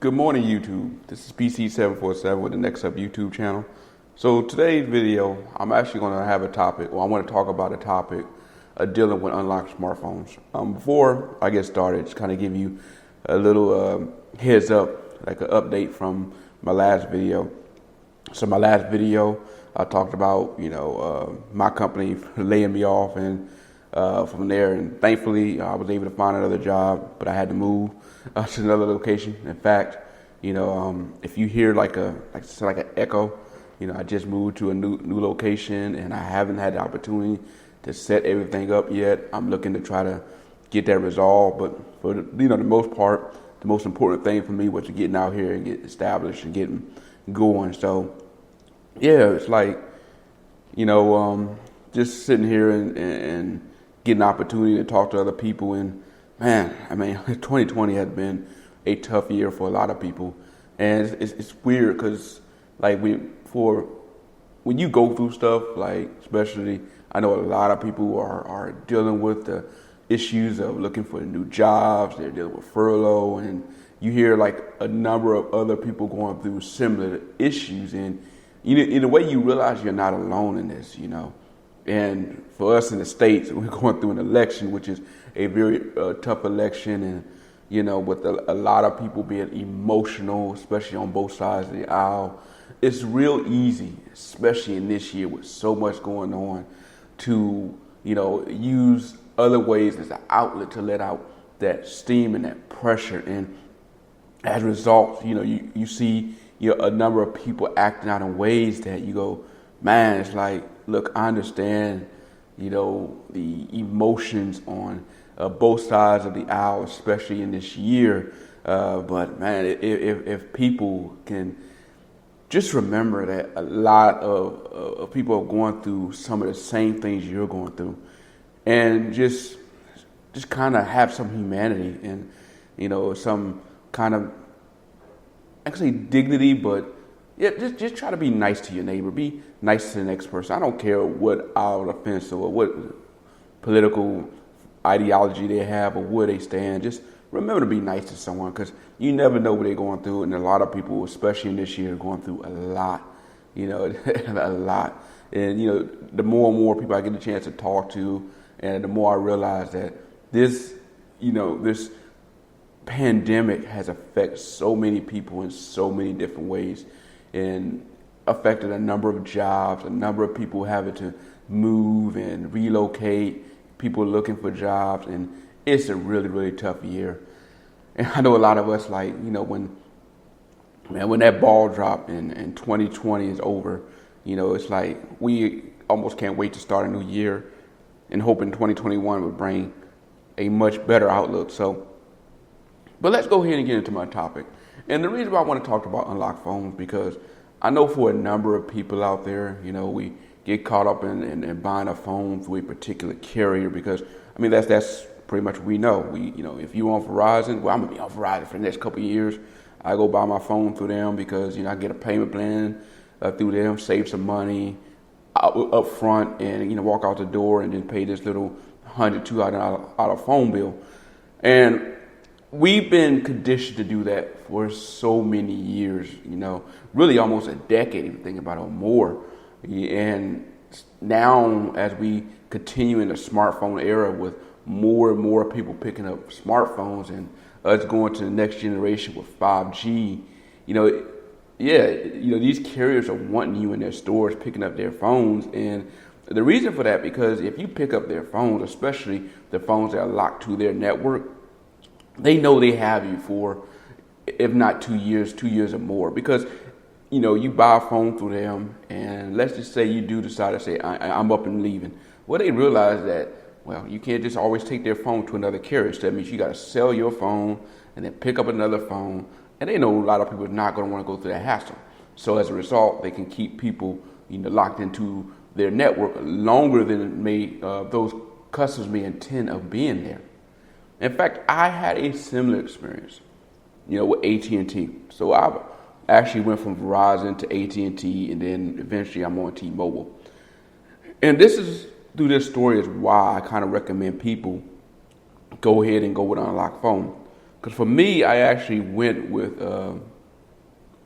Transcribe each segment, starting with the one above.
Good morning, YouTube. This is PC747 with the Next Up YouTube channel. So today's video, I'm actually going to have a topic, or I want to talk about a topic dealing with unlocked smartphones. Before I get started, just kind of give you a little heads up, like an update from my last video. So my last video, I talked about, my company laying me off, and from there, and thankfully I was able to find another job, but I had to move to another location. In fact, if you hear like an echo, I just moved to a new location, and I haven't had the opportunity to set everything up yet. I'm looking to try to get that resolved, but for the most part, the most important thing for me was to getting out here and get established and getting going. So yeah, it's like, just sitting here and getting an opportunity to talk to other people. And man, 2020 has been a tough year for a lot of people. And it's weird because when you go through stuff, like especially, I know a lot of people are dealing with the issues of looking for new jobs. They're dealing with furlough, and you hear like a number of other people going through similar issues. And in a way, you realize you're not alone in this, And for us in the States, we're going through an election, which is a very tough election. And, with a lot of people being emotional, especially on both sides of the aisle, it's real easy, especially in this year with so much going on, to, use other ways as an outlet to let out that steam and that pressure. And as a result, you see a number of people acting out in ways that you go, man, it's like, look, I understand, the emotions on both sides of the aisle, especially in this year. But man, if people can just remember that a lot of people are going through some of the same things you're going through, and just kind of have some humanity and, some kind of actually dignity, but yeah, just try to be nice to your neighbor. Be nice to the next person. I don't care what aisle of the fence or what political ideology they have or where they stand. Just remember to be nice to someone, because you never know what they're going through. And a lot of people, especially in this year, are going through a lot, a lot. And, the more and more people I get a chance to talk to, and the more I realize that this pandemic has affected so many people in so many different ways, and affected a number of jobs, a number of people having to move and relocate, people looking for jobs, and it's a really, really tough year. And I know a lot of us, when that ball drop in 2020 is over, it's like we almost can't wait to start a new year and hoping 2021 would bring a much better outlook. But let's go ahead and get into my topic. And the reason why I want to talk about unlocked phones, because I know for a number of people out there, we get caught up in buying a phone through a particular carrier, because that's pretty much what we know. If you're on Verizon, well, I'm gonna be on Verizon for the next couple of years. I go buy my phone through them because I get a payment plan through them, save some money up front, and walk out the door and then pay this little $100, $200 phone bill. And we've been conditioned to do that for so many years, really almost a decade, if you think about it, or more. And now, as we continue in the smartphone era with more and more people picking up smartphones, and us going to the next generation with 5G, these carriers are wanting you in their stores picking up their phones. And the reason for that, because if you pick up their phones, especially the phones that are locked to their network, they know they have you for, if not 2 years or more. Because, you buy a phone through them, and let's just say you do decide to say, I'm up and leaving. Well, they realize that, you can't just always take their phone to another carrier. So that means you got to sell your phone and then pick up another phone. And they know a lot of people are not going to want to go through that hassle. So as a result, they can keep people, locked into their network longer than those customers may intend of being there. In fact, I had a similar experience, with AT&T. So I actually went from Verizon to AT&T, and then eventually I'm on T-Mobile. And through this story is why I kind of recommend people go ahead and go with an unlocked phone. Because for me, I actually went with an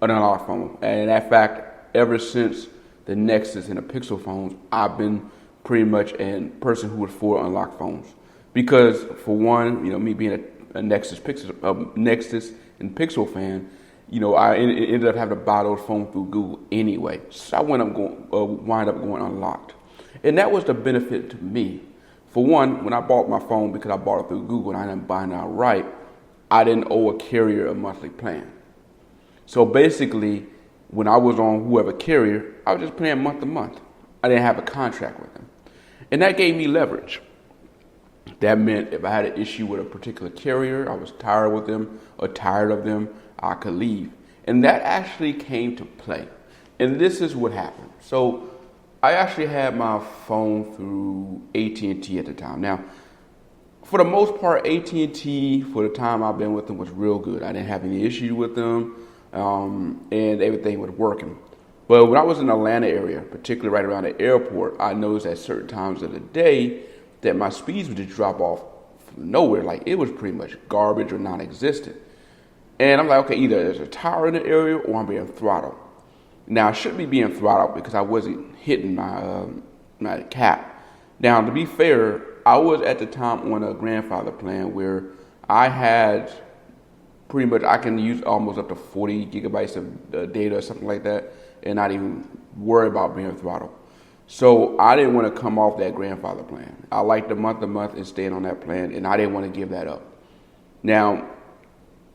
unlocked phone. And in fact, ever since the Nexus and the Pixel phones, I've been pretty much a person who was for unlocked phones. Because for one, me being a Nexus and Pixel fan, I ended up having to buy those phones through Google anyway. So I wind up going unlocked. And that was the benefit to me. For one, when I bought my phone, because I bought it through Google and I didn't buy it outright, I didn't owe a carrier a monthly plan. So basically, when I was on whoever carrier, I was just paying month to month. I didn't have a contract with them. And that gave me leverage. That meant if I had an issue with a particular carrier, I was tired with them or tired of them, I could leave. And that actually came to play. And this is what happened. So I actually had my phone through At&T at the time. Now, for the most part, At&T, for the time I've been with them, was real good. I didn't have any issue with them, and everything was working. But when I was in the Atlanta area, particularly right around the airport, I noticed at certain times of the day that my speeds would just drop off from nowhere. Like, it was pretty much garbage or non-existent. And I'm like, okay, either there's a tower in the area or I'm being throttled. Now, I shouldn't be being throttled because I wasn't hitting my cap. Now, to be fair, I was at the time on a grandfather plan where I had pretty much, I can use almost up to 40 gigabytes of data or something like that and not even worry about being throttled. So I didn't want to come off that grandfather plan. I liked the month to month and staying on that plan, and I didn't want to give that up. Now,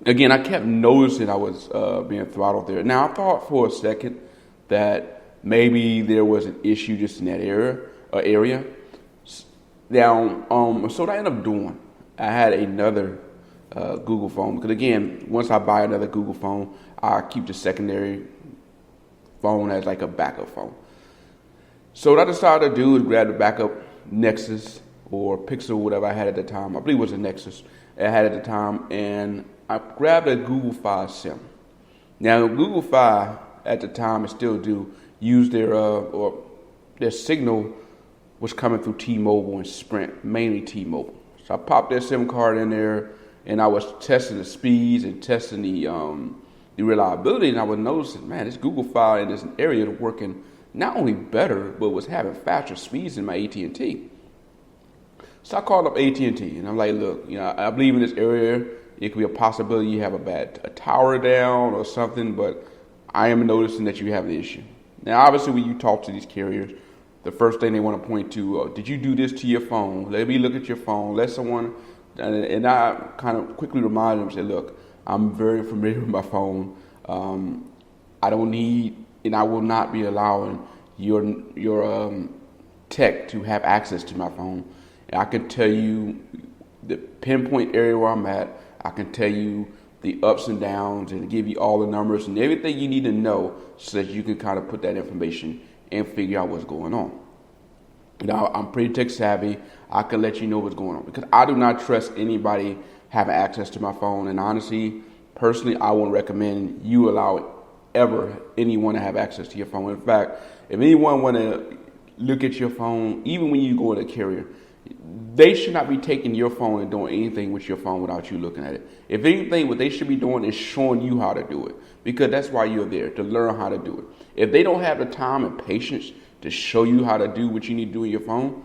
again, I kept noticing I was being throttled there. Now, I thought for a second that maybe there was an issue just in that area. Now, so what I ended up doing, I had another Google phone. Because again, once I buy another Google phone, I keep the secondary phone as like a backup phone. So what I decided to do is grab the backup Nexus or Pixel, whatever I had at the time. I believe it was a Nexus I had at the time, and I grabbed a Google Fi SIM. Now, Google Fi at the time, and still do, use their signal was coming through T-Mobile and Sprint, mainly T-Mobile. So I popped their SIM card in there, and I was testing the speeds and testing the reliability, and I was noticing, man, this Google Fi in this area is working not only better, but was having faster speeds than my At&T. So I called up At&T, and I'm like, look, I believe in this area, it could be a possibility you have a tower down or something, but I am noticing that you have the issue. Now, obviously, when you talk to these carriers, the first thing they want to point to, did you do this to your phone? Let me look at your phone. Let someone, and I kind of quickly remind them, say, look, I'm very familiar with my phone. I don't need, and I will not be allowing your tech to have access to my phone. And I can tell you the pinpoint area where I'm at. I can tell you the ups and downs and give you all the numbers and everything you need to know so that you can kind of put that information and figure out what's going on. Now, I'm pretty tech savvy. I can let you know what's going on because I do not trust anybody having access to my phone. And honestly, personally, I wouldn't recommend you allow anyone to have access to your phone. In fact, if anyone want to look at your phone, even when you go to a carrier, they should not be taking your phone and doing anything with your phone without you looking at it. If anything, what they should be doing is showing you how to do it, because that's why you're there, to learn how to do it. If they don't have the time and patience to show you how to do what you need to do with your phone,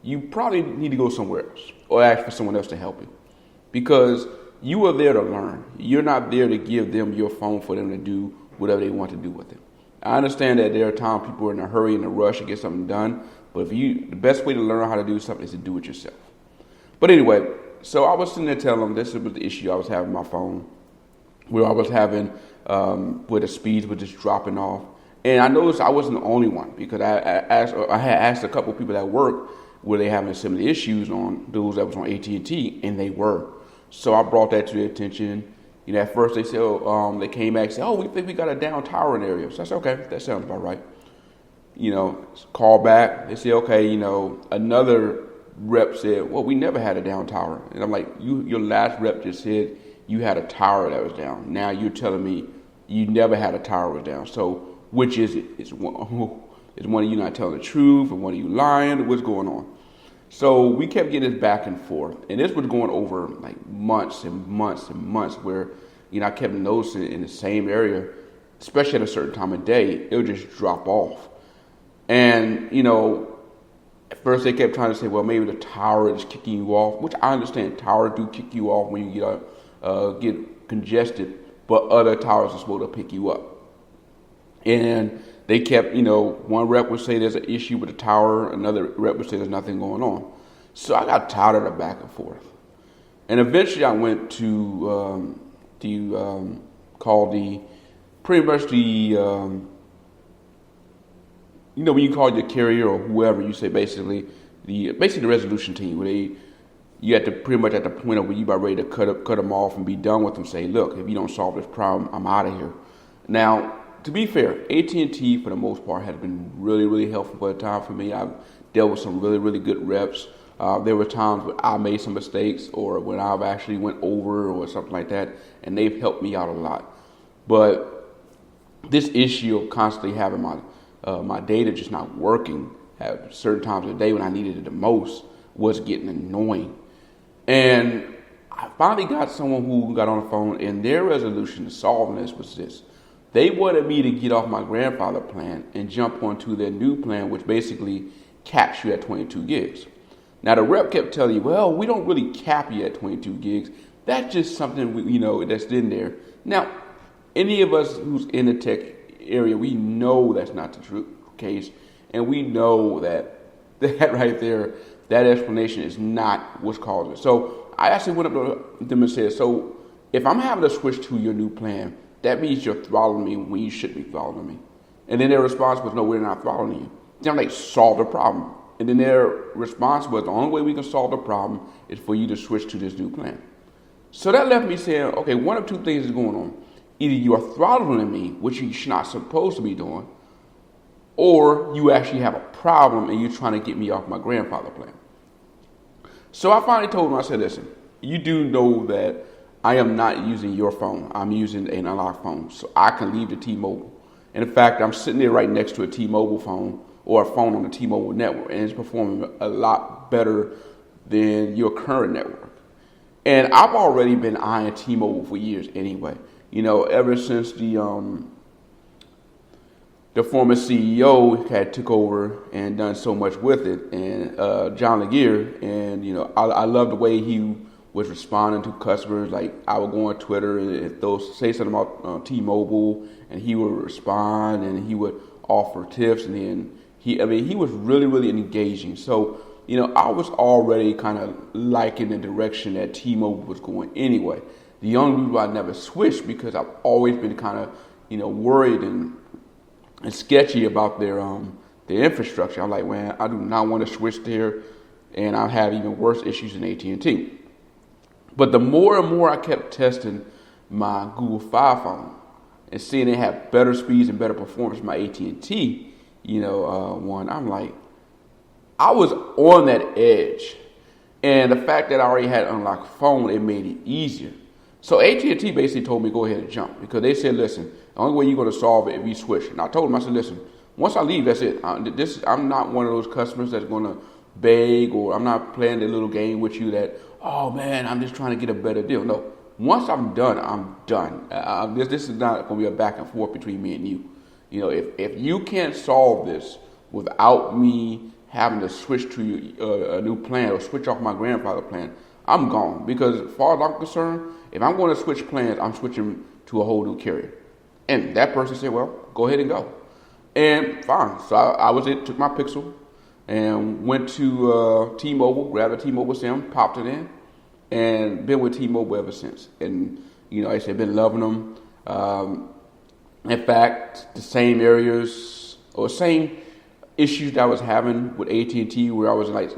you probably need to go somewhere else or ask for someone else to help you, because you are there to learn. You're not there to give them your phone for them to do whatever they want to do with it. I understand that there are times people are in a hurry and a rush to get something done, but the best way to learn how to do something is to do it yourself. But anyway, so I was sitting there telling them this was the issue I was having with my phone, where I was having where the speeds were just dropping off. And I noticed I wasn't the only one, because I had asked a couple of people at work were they having similar issues on those that was on At&T, and they were. So I brought that to their attention. At first they said, they came back and said, we think we got a down tower in the area. So I said, okay, that sounds about right. Call back. They said, okay, another rep said, well, we never had a down tower. And I'm like, your last rep just said you had a tower that was down. Now you're telling me you never had a tower was down. So which is it? Is one of you not telling the truth, or one of you lying, or what's going on? So we kept getting this back and forth, and this was going over like months and months and months. Where I kept noticing in the same area, especially at a certain time of day, it would just drop off. And at first they kept trying to say, well, maybe the tower is kicking you off, which I understand. Towers do kick you off when you get congested, but other towers are supposed to pick you up. And they kept, one rep would say there's an issue with the tower, another rep would say there's nothing going on. So I got tired of the back and forth. And eventually I went to pretty much when you call your carrier or whoever, you say basically the resolution team, where you at the pretty much at the point of where you about ready to cut them off and be done with them. Say, look, if you don't solve this problem, I'm out of here. Now, to be fair, AT&T for the most part has been really, really helpful for the time for me. I've dealt with some really, really good reps. There were times where I made some mistakes or when I've actually went over or something like that, and they've helped me out a lot. But this issue of constantly having my data just not working at certain times of the day when I needed it the most was getting annoying. And I finally got someone who got on the phone, and their resolution to solving this was this. They wanted me to get off my grandfather plan and jump onto their new plan, which basically caps you at 22 gigs. Now, the rep kept telling you, well, we don't really cap you at 22 gigs. That's just something, that's in there. Now, any of us who's in the tech area, we know that's not the true case. And we know that right there, that explanation is not what's causing it. So I actually went up to them and said, so if I'm having to switch to your new plan, that means you're throttling me when you shouldn't be throttling me. And then their response was, no, we're not throttling you. Then I'm like, solve the problem. And then their response was, the only way we can solve the problem is for you to switch to this new plan. So that left me saying, okay, one of two things is going on. Either you are throttling me, which you're not supposed to be doing, or you actually have a problem and you're trying to get me off my grandfather plan. So I finally told him, I said, listen, you do know that I am not using your phone. I'm using an unlocked phone, so I can leave the T-Mobile. And in fact, I'm sitting there right next to a T-Mobile phone or a phone on the T-Mobile network, and it's performing a lot better than your current network. And I've already been eyeing T-Mobile for years anyway. Ever since the former CEO had took over and done so much with it, and John Laguerre, and I love the way he was responding to customers. Like, I would go on Twitter and if those say something about T-Mobile, and he would respond and he would offer tips, and then he was really, really engaging. So I was already kind of liking the direction that T-Mobile was going anyway. The only reason I never switched because I've always been kind of worried and sketchy about their infrastructure. I'm like, man, I do not want to switch there, and I have even worse issues than AT&T. But the more and more I kept testing my Google Fi phone and seeing it have better speeds and better performance than my AT&T, one, I'm like, I was on that edge. And the fact that I already had an unlocked phone, it made it easier. So AT&T basically told me go ahead and jump, because they said, listen, the only way you're going to solve it is if you switch. And I told them, I said, listen, once I leave, that's it. I'm not one of those customers that's going to beg, or I'm not playing the little game with you that, oh man, I'm just trying to get a better deal. No, once I'm done, I'm done. This is not going to be a back and forth between me and you. If you can't solve this without me having to switch to a new plan or switch off my grandfather plan, I'm gone. Because as far as I'm concerned, if I'm going to switch plans, I'm switching to a whole new carrier. And that person said, well, go ahead and go. And fine. So took my Pixel and went to T-Mobile, grabbed a T-Mobile SIM, popped it in, and been with T-Mobile ever since. And, I said, been loving them. In fact, the same areas or same issues that I was having with AT&T, where I was like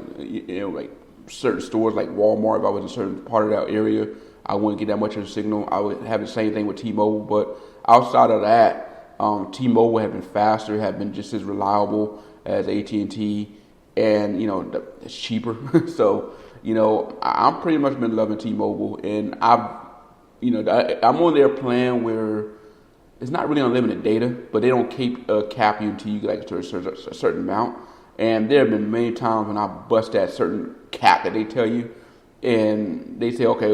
certain stores like Walmart, if I was in a certain part of that area, I wouldn't get that much of a signal. I would have the same thing with T-Mobile. But outside of that, T-Mobile had been faster, had been just as reliable as AT&T, and it's cheaper. So I'm pretty much been loving T-Mobile, and I'm on their plan where it's not really unlimited data, but they don't cap you until you get like to a certain amount. And there have been many times when I bust that certain cap that they tell you, and they say, okay,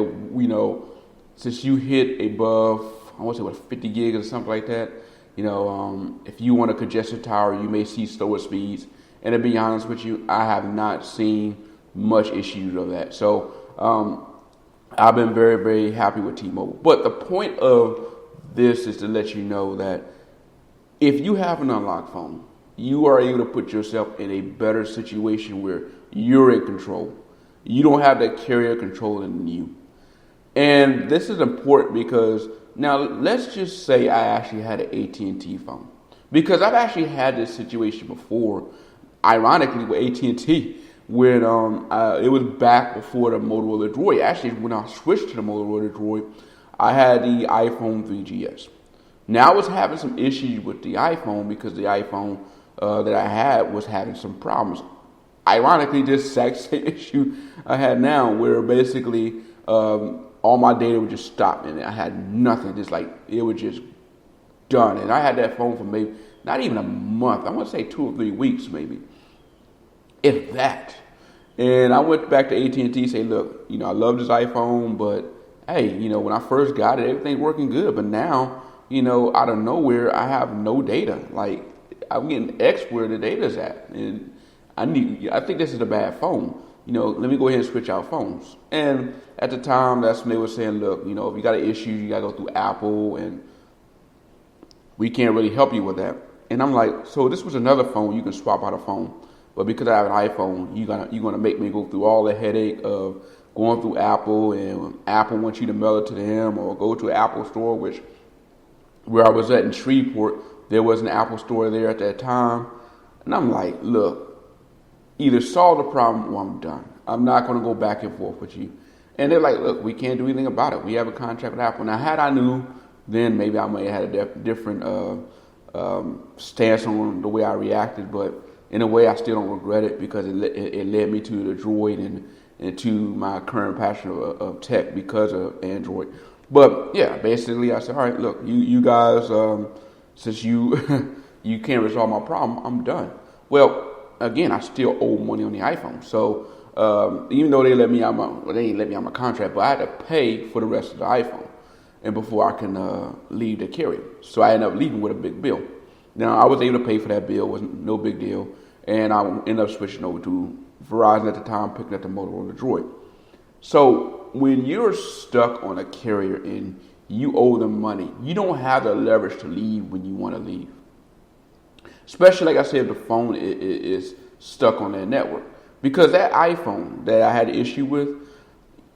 since you hit above, I want to say what 50 gigs or something like that, if you want a congested tower, you may see slower speeds. And to be honest with you, I have not seen much issues of that. So I've been very, very happy with T-Mobile. But the point of this is to let you know that if you have an unlocked phone, you are able to put yourself in a better situation where you're in control. You don't have that carrier controlling you. And this is important because now let's just say I actually had an AT&T phone, because I've actually had this situation before, ironically with AT&T, when it was back before the Motorola Droid. Actually, when I switched to the Motorola Droid, I had the iPhone 3GS. Now I was having some issues with the iPhone because the iPhone that I had was having some problems. Ironically, this exact same issue I had now, where basically all my data would just stop and I had nothing. Just like it was just done. And I had that phone for maybe not even a month. I want to say 2 or 3 weeks, maybe, if that. And I went back to AT&T, say, look, I love this iPhone, but hey, when I first got it, everything's working good. But now, out of nowhere, I have no data. Like, I'm getting X where the data's at, and I think this is a bad phone. Let me go ahead and switch out phones. And at the time, that's when they were saying, look, if you got an issue, you got to go through Apple, and we can't really help you with that. And I'm like, so this was another phone, you can swap out a phone. But because I have an iPhone, you're gonna make me go through all the headache of going through Apple, and Apple wants you to mail it to them or go to an Apple store, which where I was at in Shreveport, there was an Apple store there at that time. And I'm like, look, either solve the problem or I'm done. I'm not going to go back and forth with you. And they're like, look, we can't do anything about it. We have a contract with Apple. Now, had I knew, then maybe I might have had a different stance on the way I reacted. But in a way, I still don't regret it, because it led me to the Droid and to my current passion of tech because of Android. But yeah, basically I said, all right, look, you guys, since you you can't resolve my problem, I'm done. Well, again, I still owe money on the iPhone. So even though they let me out they didn't let me out my contract, but I had to pay for the rest of the iPhone, and before I can leave the carrier. So I ended up leaving with a big bill. Now I was able to pay for that bill, wasn't no big deal, and I ended up switching over to Verizon at the time, picking up the Motorola Droid. So when you're stuck on a carrier and you owe them money, you don't have the leverage to leave when you want to leave. Especially, like I said, if the phone is stuck on their network. Because that iPhone that I had an issue with,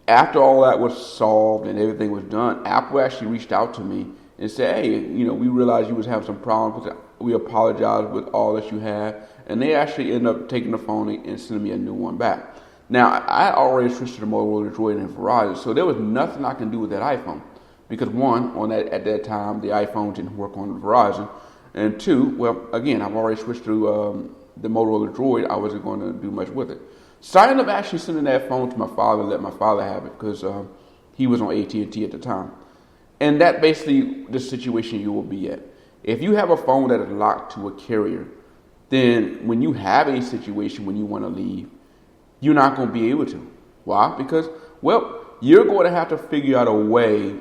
after all that was solved and everything was done, Apple actually reached out to me and said, hey, we realized you was having some problems with it. We apologize with all that you had. And they actually ended up taking the phone and sending me a new one back. Now, I already switched to the Motorola Droid and Verizon, so there was nothing I can do with that iPhone. Because one, at that time, the iPhone didn't work on Verizon. And two, well, again, I've already switched to the Motorola Droid. I wasn't going to do much with it. So I ended up actually sending that phone to my father and let my father have it, because he was on AT&T at the time. And that basically the situation you will be at. If you have a phone that is locked to a carrier, then when you have a situation when you want to leave, you're not going to be able to. Why? Because, well, you're going to have to figure out a way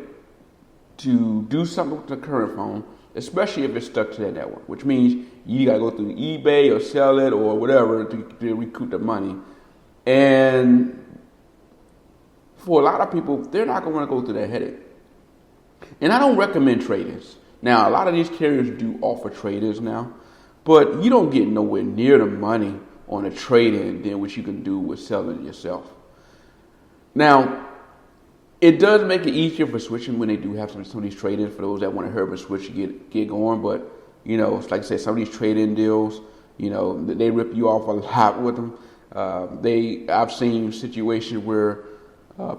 to do something with the current phone, especially if it's stuck to that network, which means you got to go through eBay or sell it or whatever to recoup the money. And for a lot of people, they're not going to want to go through that headache. And I don't recommend trade-ins. Now, a lot of these carriers do offer trade-ins now, but you don't get nowhere near the money on a trade-in than what you can do with selling it yourself. Now, it does make it easier for switching when they do have some of these trade-ins for those that want to hurry up and switch to get going. But, it's like I said, some of these trade-in deals, they rip you off a lot with them. I've seen situations where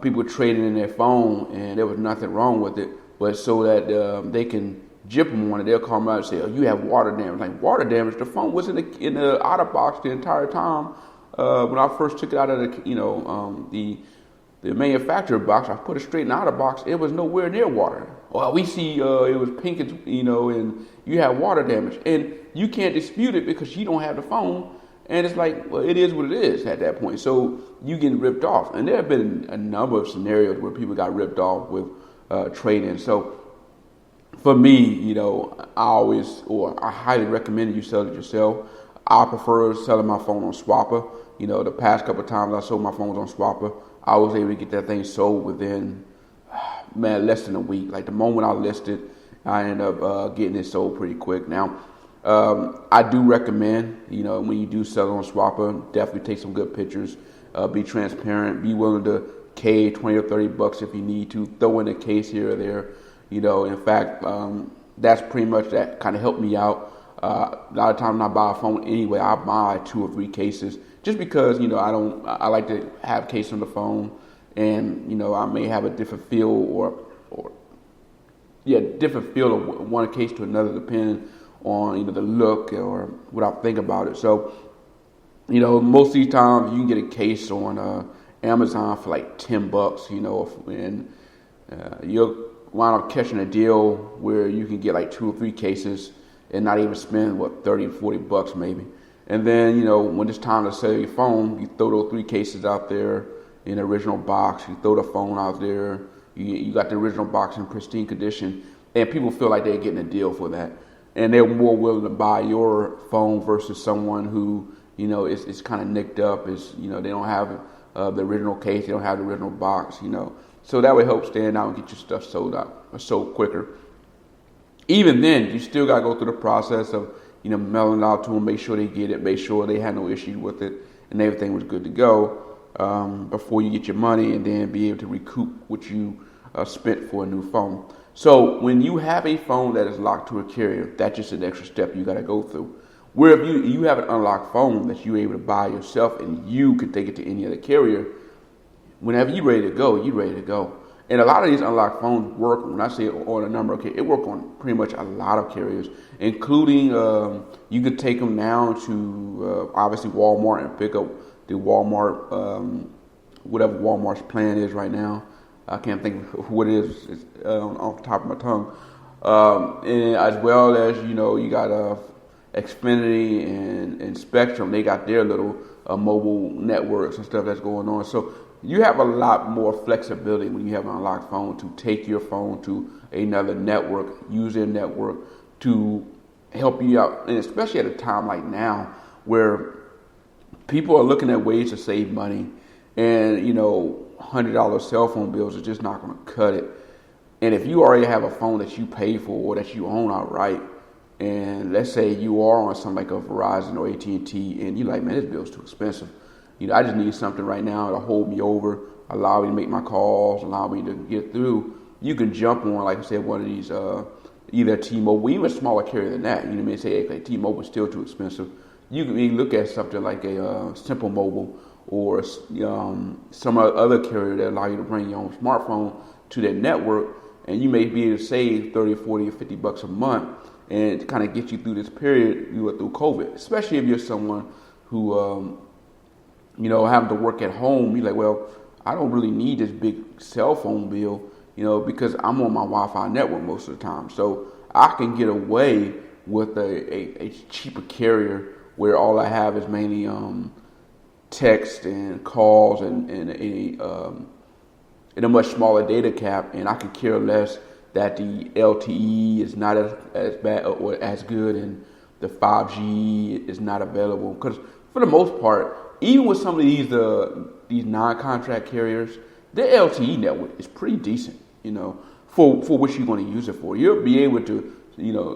people trading in their phone and there was nothing wrong with it, but so that they can jip them on it, they'll call them out and say, oh, you have water damage. Like, water damage? The phone was in the outer box the entire time. When I first took it out of the manufacturer box, I put it straight in the outer box. It was nowhere near water. Well, we see it was pink, and you have water damage. And you can't dispute it because you don't have the phone. And it's like, well, it is what it is at that point. So you get ripped off. And there have been a number of scenarios where people got ripped off with trading. So for me, I highly recommend that you sell it yourself. I prefer selling my phone on Swapper. The past couple of times I sold my phones on Swapper, I was able to get that thing sold within, less than a week. Like the moment I listed, I ended up getting it sold pretty quick. Now, I do recommend, when you do sell it on Swapper, definitely take some good pictures, be transparent, be willing to pay $20 or $30 if you need to, throw in a case here or there. In fact, that's pretty much that kind of helped me out. A lot of times when I buy a phone anyway, I buy 2 or 3 cases just because, I like to have case on the phone, and, I may have a different feel different feel of one case to another depending on, the look or what I think about it. So, most of these times you can get a case on Amazon for like $10, and you'll wind up catching a deal where you can get like 2 or 3 cases and not even spend $30 or $40 maybe. And then, when it's time to sell your phone, you throw those 3 cases out there in the original box, you throw the phone out there, you got the original box in pristine condition, and people feel like they're getting a deal for that. And they're more willing to buy your phone versus someone who, is kind of nicked up, they don't have the original case, they don't have the original box, So that would help stand out and get your stuff sold quicker. Even then, you still got to go through the process of, mailing it out to them, make sure they get it, make sure they had no issue with it, and everything was good to go before you get your money, and then be able to recoup what you spent for a new phone. So when you have a phone that is locked to a carrier, that's just an extra step you got to go through. Where if you have an unlocked phone that you're able to buy yourself and you can take it to any other carrier, whenever you're ready to go, you're ready to go. And a lot of these unlocked phones work, when I say on a number of carriers, it works on pretty much a lot of carriers, including you could take them down to obviously Walmart and pick up the Walmart, whatever Walmart's plan is right now. I can't think of what it is. It's off the top of my tongue. And as well as, you got Xfinity and Spectrum. They got their little mobile networks and stuff that's going on. So you have a lot more flexibility when you have an unlocked phone to take your phone to another network, use their network to help you out. And especially at a time like now where people are looking at ways to save money, and, $100 cell phone bills are just not going to cut it. And if you already have a phone that you pay for or that you own outright, and let's say you are on something like a Verizon or At&T, and you're like, man, this bill's too expensive. I just need something right now to hold me over, allow me to make my calls, allow me to get through. You can jump on, like I said, one of these, either T-Mobile, even a smaller carrier than that. Say, hey, T-Mobile is still too expensive. You can look at something like a Simple Mobile or some other carrier that allow you to bring your own smartphone to their network, and you may be able to save $30, $40, or $50 a month, and to kind of get you through this period through COVID. Especially if you're someone who, having to work at home, you're like, well, I don't really need this big cell phone bill, because I'm on my Wi-Fi network most of the time. So I can get away with a cheaper carrier where all I have is mainly text and calls and a much smaller data cap, and I could care less that the LTE is not as bad or as good, and the 5G is not available. Because for the most part, even with some of these non-contract carriers, their LTE network is pretty decent, for what you're going to use it for. You'll be able to,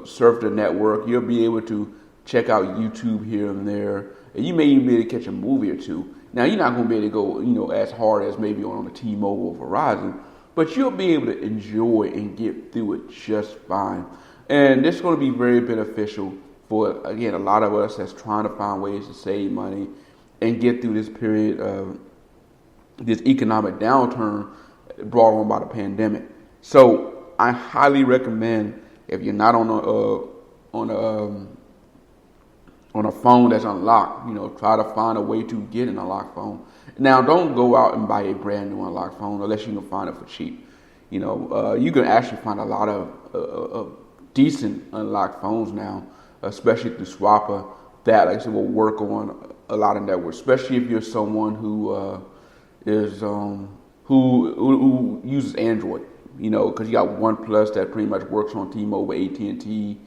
surf the network. You'll be able to check out YouTube here and there, and you may even be able to catch a movie or two. Now, you're not going to be able to go, as hard as maybe on a T-Mobile or Verizon, but you'll be able to enjoy and get through it just fine. And this is going to be very beneficial for, again, a lot of us that's trying to find ways to save money and get through this period of this economic downturn brought on by the pandemic. So I highly recommend, if you're not on a phone that's unlocked, try to find a way to get an unlocked phone. Now, don't go out and buy a brand new unlocked phone unless you can find it for cheap. You can actually find a lot of decent unlocked phones now, especially through Swapper, that, like I said, will work on a lot of networks, especially if you're someone who who uses Android. Because you got OnePlus that pretty much works on T-Mobile, AT&T.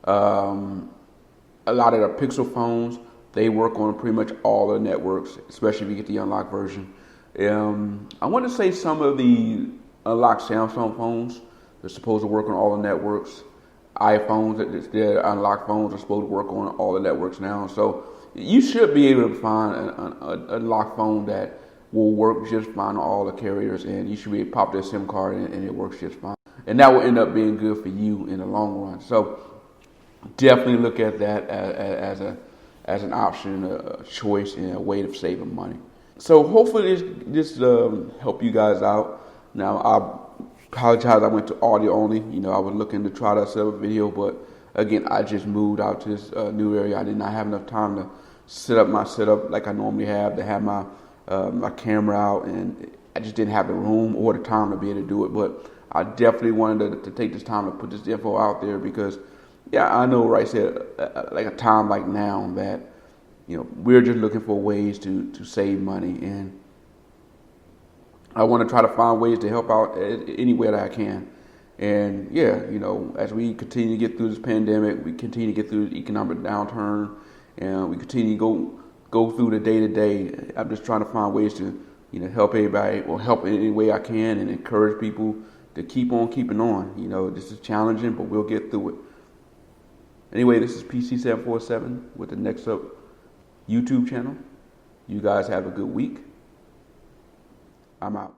A lot of the Pixel phones, they work on pretty much all the networks, especially if you get the unlocked version. I want to say some of the unlocked Samsung phones, they're supposed to work on all the networks. iPhones, their unlocked phones are supposed to work on all the networks now. So you should be able to find an unlocked phone that will work just fine on all the carriers, and you should be able to pop their SIM card in and it works just fine. And that will end up being good for you in the long run. So definitely look at that as an option, a choice, and a way of saving money. So hopefully this help you guys out. Now I apologize, I went to audio only. I was looking to try to set up a video, but again, I just moved out to this new area. I did not have enough time to set up my setup like I normally have, to have my camera out, and I just didn't have the room or the time to be able to do it. But I definitely wanted to take this time to put this info out there because, yeah, I know right here, like a time like now that, we're just looking for ways to save money, and I want to try to find ways to help out any way that I can. And yeah, as we continue to get through this pandemic, we continue to get through the economic downturn, and we continue to go through the day to day. I'm just trying to find ways to, help everybody, or help in any way I can, and encourage people to keep on keeping on. This is challenging, but we'll get through it. Anyway, this is PC747 with the Next Up YouTube channel. You guys have a good week. I'm out.